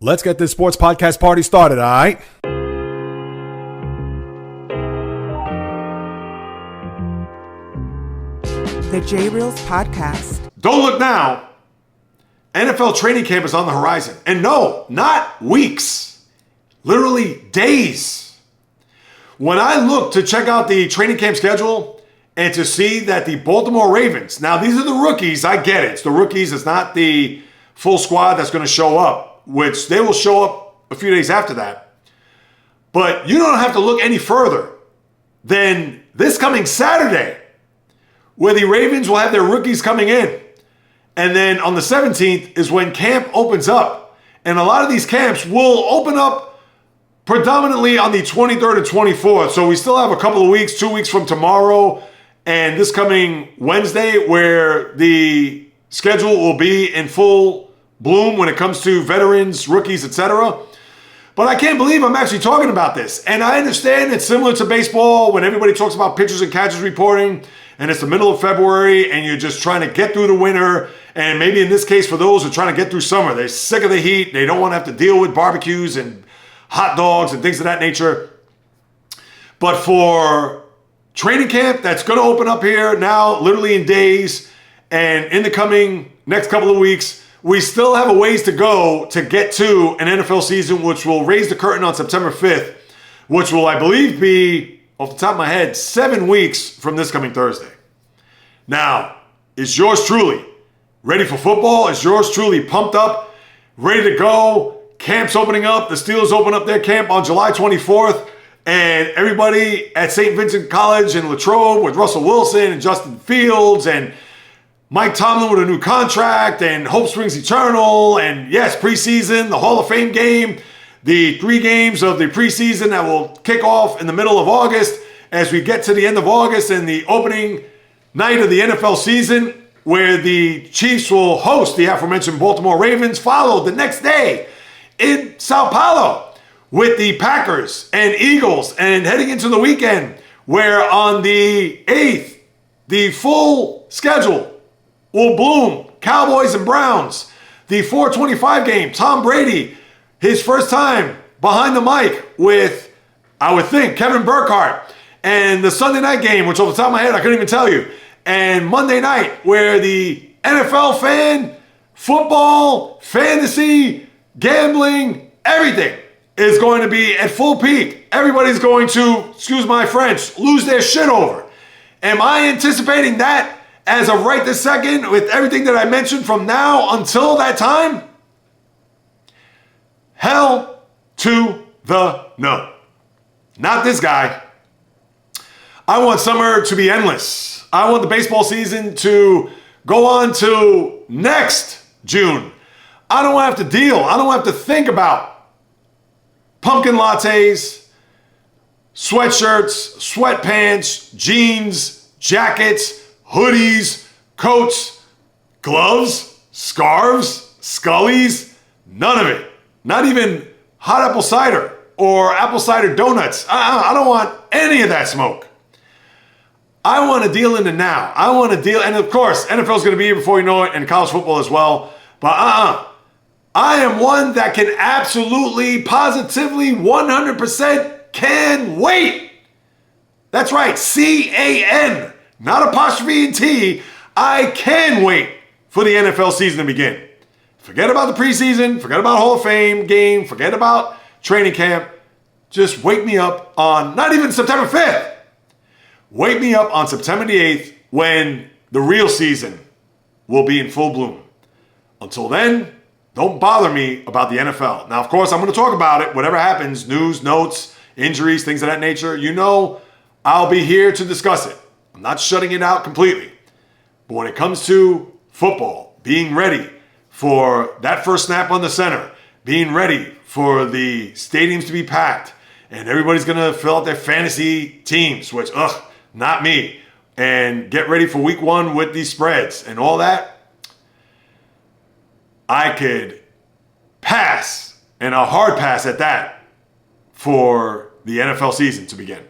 Let's get this sports podcast party started, all right? The JAYREELZ podcast. Don't look now. NFL training camp is on the horizon. And no, not weeks. Literally days. When I look to check out the training camp schedule and to see that the Baltimore Ravens, now these are the rookies, I get it. It's the rookies, it's not the full squad that's going to show up, which they will show up a few days after that. But you don't have to look any further than this coming Saturday, where the Ravens will have their rookies coming in. And then on the 17th is when camp opens up. And a lot of these camps will open up predominantly on the 23rd and 24th. So we still have a couple of weeks, 2 weeks from tomorrow and this coming Wednesday, where the schedule will be in full bloom when it comes to veterans, rookies, etc. But I can't believe I'm actually talking about this. And I understand it's similar to baseball when everybody talks about pitchers and catchers reporting, and it's the middle of February and you're just trying to get through the winter. And maybe in this case, for those who are trying to get through summer, they're sick of the heat. They don't want to have to deal with barbecues and hot dogs and things of that nature. But for training camp, that's going to open up here now, literally in days, and in the coming next couple of weeks, we still have a ways to go to get to an NFL season, which will raise the curtain on September 5th, which will, I believe, be, off the top of my head, 7 weeks from this coming Thursday. Now, is yours truly ready for football? Is yours truly pumped up, ready to go? Camp's opening up. The Steelers open up their camp on July 24th. And everybody at St. Vincent College in Latrobe with Russell Wilson and Justin Fields and Mike Tomlin with a new contract and hope springs eternal. And yes, preseason, the Hall of Fame game, the 3 games of the preseason that will kick off in the middle of August as we get to the end of August and the opening night of the NFL season, where the Chiefs will host the aforementioned Baltimore Ravens, followed the next day in Sao Paulo with the Packers and Eagles, and heading into the weekend where on the 8th, the full schedule will bloom. Cowboys and Browns, the 4:25 game, Tom Brady, his first time behind the mic with, I would think, Kevin Burkhardt, and the Sunday night game, which off the top of my head, I couldn't even tell you, and Monday night, where the NFL fan, football, fantasy, gambling, everything is going to be at full peak. Everybody's going to, excuse my French, lose their shit over. Am I anticipating that as of right this second with everything that I mentioned from now until that time? Hell to the no. Not this guy. I want summer to be endless. I want the baseball season to go on to next June. I don't have to deal. I don't have to think about pumpkin lattes, sweatshirts, sweatpants, jeans, jackets, hoodies, coats, gloves, scarves, scullies, none of it. Not even hot apple cider or apple cider donuts. I don't want any of that smoke. I want to deal in the now. I want to deal, and of course, NFL is going to be here before you know it, and college football as well. But I am one that can absolutely, positively, 100% can wait. That's right, C-A-N, not apostrophe and T. I can wait for the NFL season to begin. Forget about the preseason, forget about Hall of Fame game, forget about training camp. Just wake me up on, not even September 5th. Wake me up on September the 8th when the real season will be in full bloom. Until then, don't bother me about the NFL. Now, of course, I'm going to talk about it, whatever happens, news, notes, injuries, things of that nature. You know, I'll be here to discuss it. I'm not shutting it out completely. But when it comes to football, being ready for that first snap on the center, being ready for the stadiums to be packed, and everybody's going to fill out their fantasy teams, which, not me, and get ready for week 1 with these spreads and all that, I could pass, and a hard pass at that, for the NFL season to begin.